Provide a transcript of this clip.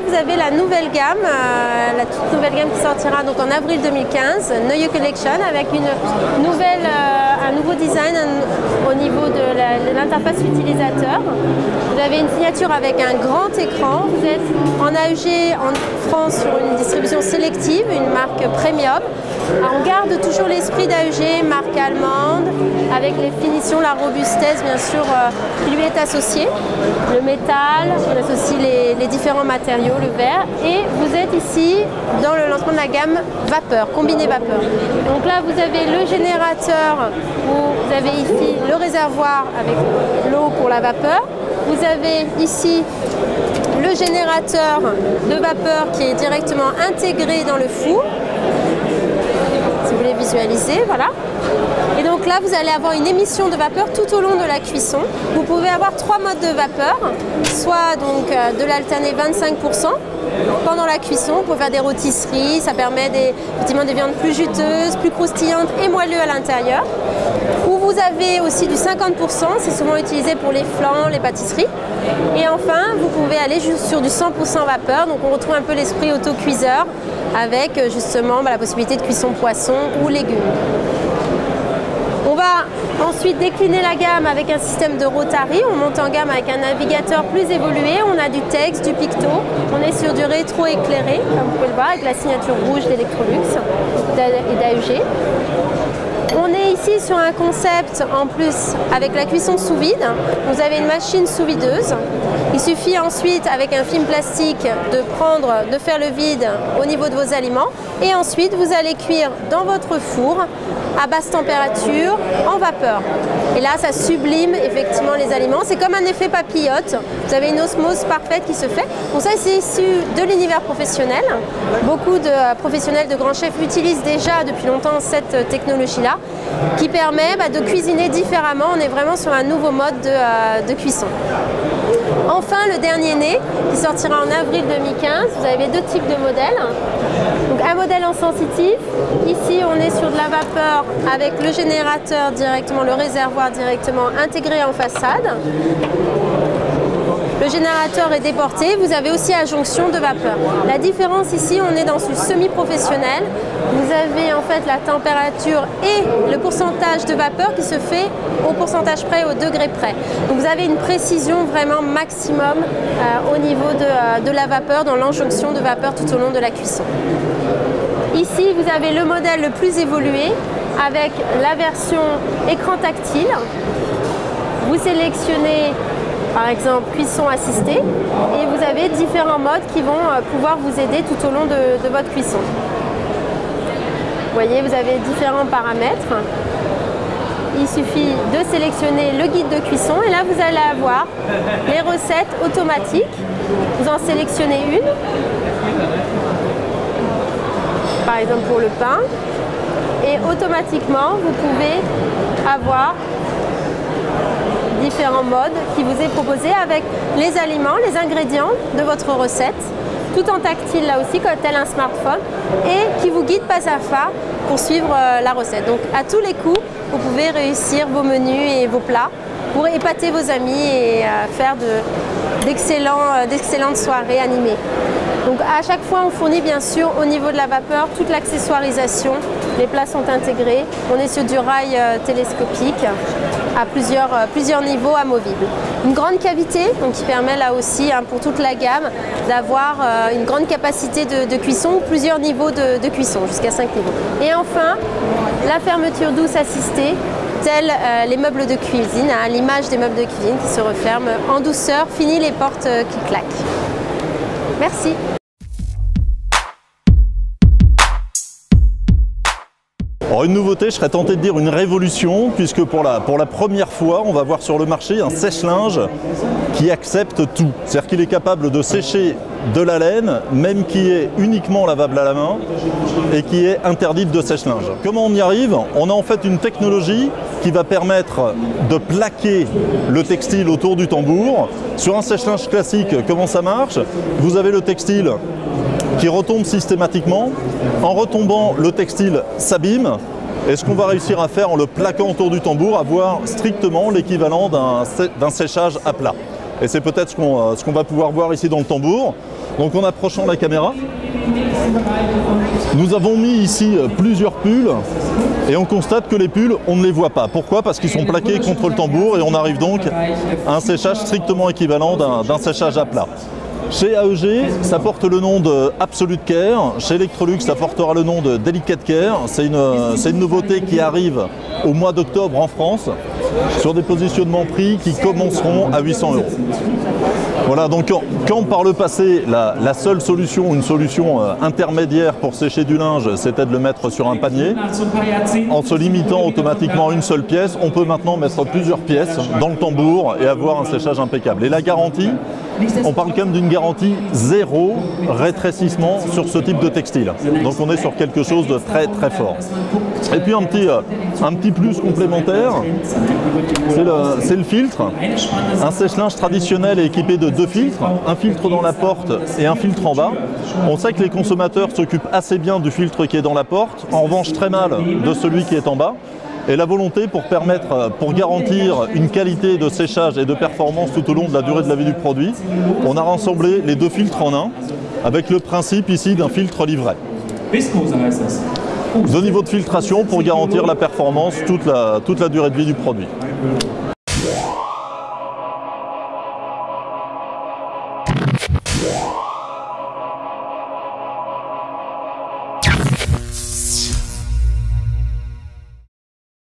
vous avez la nouvelle gamme, la toute nouvelle gamme qui sortira donc en avril 2015, Neue Collection, avec un nouveau design au niveau de l'interface utilisateur. Vous avez une signature avec un grand écran. Vous êtes en AEG en France sur une distribution sélective, une marque premium. Alors, on garde toujours l'esprit d'AEG, marque allemande, avec les finitions, la robustesse bien sûr qui lui est associée. Le métal, on associe les différents matériaux, le verre. Et vous êtes ici dans le lancement de la gamme vapeur, combiné vapeur. Donc là vous avez le générateur, vous avez ici le réservoir avec l'eau pour la vapeur. Vous avez ici le générateur de vapeur qui est directement intégré dans le four. Si vous voulez visualiser, voilà. Et donc là, vous allez avoir une émission de vapeur tout au long de la cuisson. Vous pouvez avoir 3 modes de vapeur, soit donc de l'alterner 25%. Pendant la cuisson, vous pouvez faire des rôtisseries, ça permet effectivement des viandes plus juteuses, plus croustillantes et moelleuses à l'intérieur. Ou vous avez aussi du 50%, c'est souvent utilisé pour les flancs, les pâtisseries. Et enfin, vous pouvez aller sur du 100% vapeur, donc on retrouve un peu l'esprit autocuiseur avec justement la possibilité de cuisson poisson ou légumes. On va ensuite décliner la gamme avec un système de Rotary. On monte en gamme avec un navigateur plus évolué. On a du texte, du picto. On est sur du rétro-éclairé, comme vous pouvez le voir, avec la signature rouge d'Electrolux et d'AEG. On est ici sur un concept en plus avec la cuisson sous vide. Vous avez une machine sous videuse. Il suffit ensuite avec un film plastique de faire le vide au niveau de vos aliments. Et ensuite vous allez cuire dans votre four à basse température en vapeur. Et là ça sublime effectivement les aliments. C'est comme un effet papillote. Vous avez une osmose parfaite qui se fait. Donc ça c'est issu de l'univers professionnel. Beaucoup de professionnels de grands chefs utilisent déjà depuis longtemps cette technologie-là qui permet de cuisiner différemment. On est vraiment sur un nouveau mode de cuisson. Enfin, le dernier né qui sortira en avril 2015, vous avez 2 types de modèles. Donc un modèle en sensitif, ici on est sur de la vapeur avec le générateur directement, le réservoir directement intégré en façade. Le générateur est déporté, vous avez aussi la jonction de vapeur. La différence ici, on est dans du semi-professionnel. Vous avez en fait la température et le pourcentage de vapeur qui se fait au pourcentage près, au degré près. Donc vous avez une précision vraiment maximum au niveau de la vapeur, dans l'enjonction de vapeur tout au long de la cuisson. Ici, vous avez le modèle le plus évolué avec la version écran tactile. Vous sélectionnez par exemple cuisson assistée et vous avez différents modes qui vont pouvoir vous aider tout au long de votre cuisson. Vous voyez, vous avez différents paramètres. Il suffit de sélectionner le guide de cuisson et là vous allez avoir les recettes automatiques. Vous en sélectionnez une, par exemple pour le pain, et automatiquement vous pouvez avoir différents modes qui vous est proposé avec les aliments, les ingrédients de votre recette, tout en tactile là aussi, comme tel un smartphone, et qui vous guide pas à pas pour suivre la recette. Donc à tous les coups, vous pouvez réussir vos menus et vos plats pour épater vos amis et faire d'excellentes soirées animées. Donc à chaque fois, on fournit bien sûr au niveau de la vapeur toute l'accessoirisation. Les plats sont intégrés. On est sur du rail télescopique à plusieurs niveaux amovibles. Une grande cavité donc qui permet là aussi pour toute la gamme d'avoir une grande capacité de cuisson, plusieurs niveaux de cuisson, jusqu'à 5 niveaux. Et enfin, la fermeture douce assistée, tels les meubles de cuisine, à l'image des meubles de cuisine qui se referment en douceur, fini les portes qui claquent. Merci. Alors une nouveauté, je serais tenté de dire une révolution, puisque pour la première fois, on va voir sur le marché un sèche-linge qui accepte tout. C'est-à-dire qu'il est capable de sécher de la laine, même qui est uniquement lavable à la main et qui est interdite de sèche-linge. Comment on y arrive? On a en fait une technologie qui va permettre de plaquer le textile autour du tambour. Sur un sèche-linge classique, comment ça marche? Vous avez le textile qui retombe systématiquement. En retombant, le textile s'abîme. Et ce qu'on va réussir à faire en le plaquant autour du tambour, avoir strictement l'équivalent d'un séchage à plat. Et c'est peut-être ce qu'on va pouvoir voir ici dans le tambour. Donc en approchant la caméra, nous avons mis ici plusieurs pulls et on constate que les pulls, on ne les voit pas. Pourquoi? Parce qu'ils sont plaqués contre le tambour et on arrive donc à un séchage strictement équivalent d'un séchage à plat. Chez AEG, ça porte le nom de Absolute Care. Chez Electrolux, ça portera le nom de Delicate Care. C'est une nouveauté qui arrive au mois d'octobre en France sur des positionnements prix qui commenceront à 800 €. Voilà, donc quand par le passé, la seule solution, une solution intermédiaire pour sécher du linge, c'était de le mettre sur un panier, en se limitant automatiquement à une seule pièce, on peut maintenant mettre plusieurs pièces dans le tambour et avoir un séchage impeccable. Et la garantie, on parle quand même d'une garantie 0 rétrécissement sur ce type de textile. Donc on est sur quelque chose de très très fort. Et puis un petit plus complémentaire, c'est le filtre. Un sèche-linge traditionnel est équipé de 2 filtres, un filtre dans la porte et un filtre en bas. On sait que les consommateurs s'occupent assez bien du filtre qui est dans la porte, en revanche très mal de celui qui est en bas. Et la volonté pour garantir une qualité de séchage et de performance tout au long de la durée de la vie du produit, on a rassemblé les 2 filtres en un, avec le principe ici d'un filtre livret. 2 niveaux de filtration pour garantir la performance toute la durée de vie du produit.